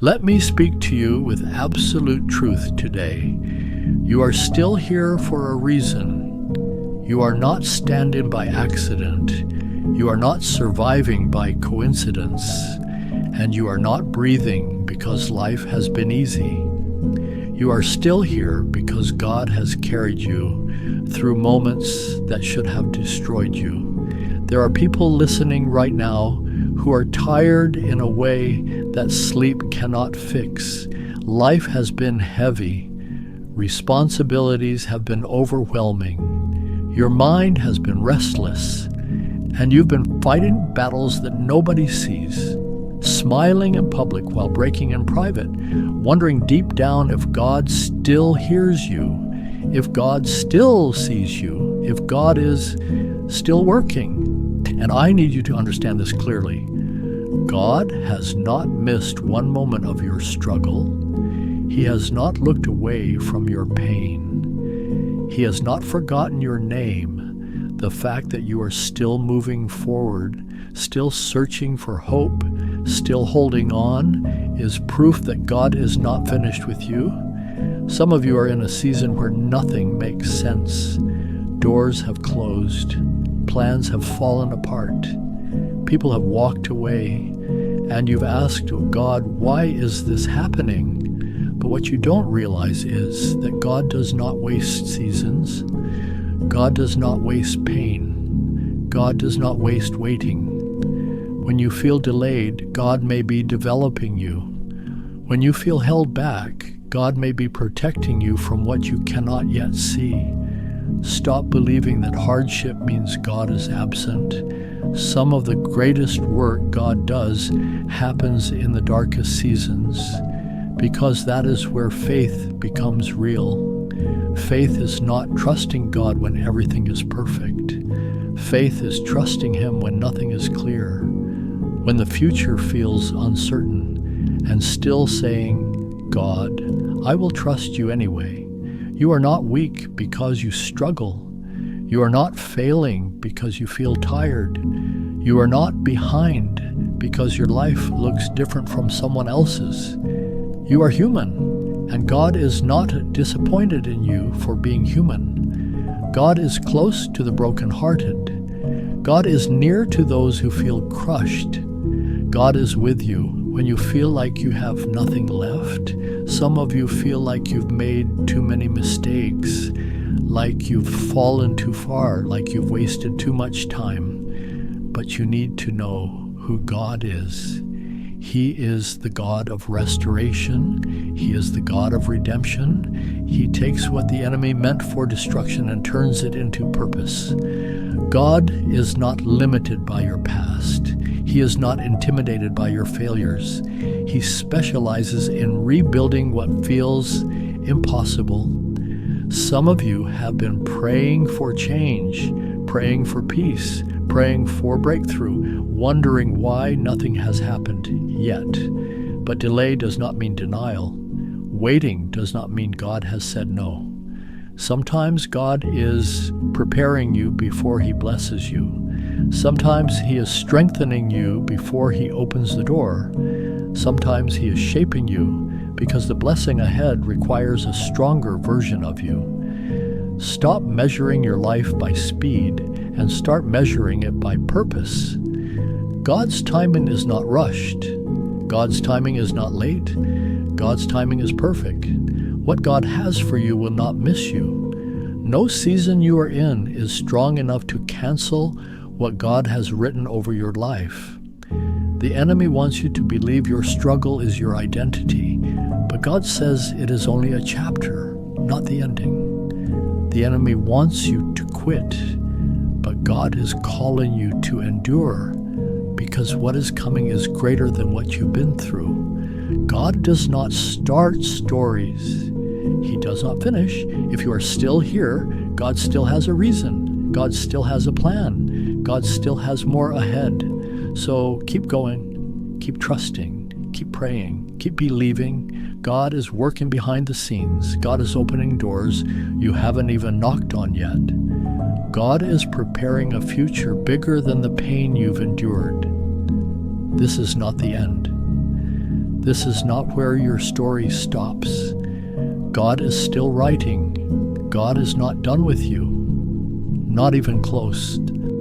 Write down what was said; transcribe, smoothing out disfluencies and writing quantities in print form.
Let me speak to you with absolute truth today. You are still here for a reason. You are not standing by accident. You are not surviving by coincidence. And you are not breathing because life has been easy. You are still here because God has carried you through moments that should have destroyed you. There are people listening right now who are tired in a way that sleep cannot fix. Life has been heavy. Responsibilities have been overwhelming. Your mind has been restless, and you've been fighting battles that nobody sees, smiling in public while breaking in private, wondering deep down if God still hears you, if God still sees you, if God is still working. And I need you to understand this clearly. God has not missed one moment of your struggle. He has not looked away from your pain. He has not forgotten your name. The fact that you are still moving forward, still searching for hope, still holding on, is proof that God is not finished with you. Some of you are in a season where nothing makes sense. Doors have closed. Plans have fallen apart. People have walked away, and you've asked God, why is this happening? But what you don't realize is that God does not waste seasons. God does not waste pain. God does not waste waiting. When you feel delayed, God may be developing you. When you feel held back, God may be protecting you from what you cannot yet see. Stop believing that hardship means God is absent. Some of the greatest work God does happens in the darkest seasons, because that is where faith becomes real. Faith is not trusting God when everything is perfect. Faith is trusting Him when nothing is clear, when the future feels uncertain, and still saying, God, I will trust you anyway. You are not weak because you struggle. You are not failing because you feel tired. You are not behind because your life looks different from someone else's. You are human, and God is not disappointed in you for being human. God is close to the brokenhearted. God is near to those who feel crushed. God is with you when you feel like you have nothing left. Some of you feel like you've made too many mistakes, like you've fallen too far, like you've wasted too much time. But you need to know who God is. He is the God of restoration. He is the God of redemption. He takes what the enemy meant for destruction and turns it into purpose. God is not limited by your past. He is not intimidated by your failures. He specializes in rebuilding what feels impossible. Some of you have been praying for change, praying for peace, praying for breakthrough, wondering why nothing has happened yet. But delay does not mean denial. Waiting does not mean God has said no. Sometimes God is preparing you before He blesses you. Sometimes He is strengthening you before He opens the door. Sometimes He is shaping you because the blessing ahead requires a stronger version of you. Stop measuring your life by speed and start measuring it by purpose. God's timing is not rushed. God's timing is not late. God's timing is perfect. What God has for you will not miss you. No season you are in is strong enough to cancel what God has written over your life. The enemy wants you to believe your struggle is your identity, but God says it is only a chapter, not the ending. The enemy wants you to quit, but God is calling you to endure, because what is coming is greater than what you've been through. God does not start stories. He does not finish. If you are still here, God still has a reason. God still has a plan. God still has more ahead. So keep going, keep trusting, keep praying, keep believing. God is working behind the scenes. God is opening doors you haven't even knocked on yet. God is preparing a future bigger than the pain you've endured. This is not the end. This is not where your story stops. God is still writing. God is not done with you. Not even close.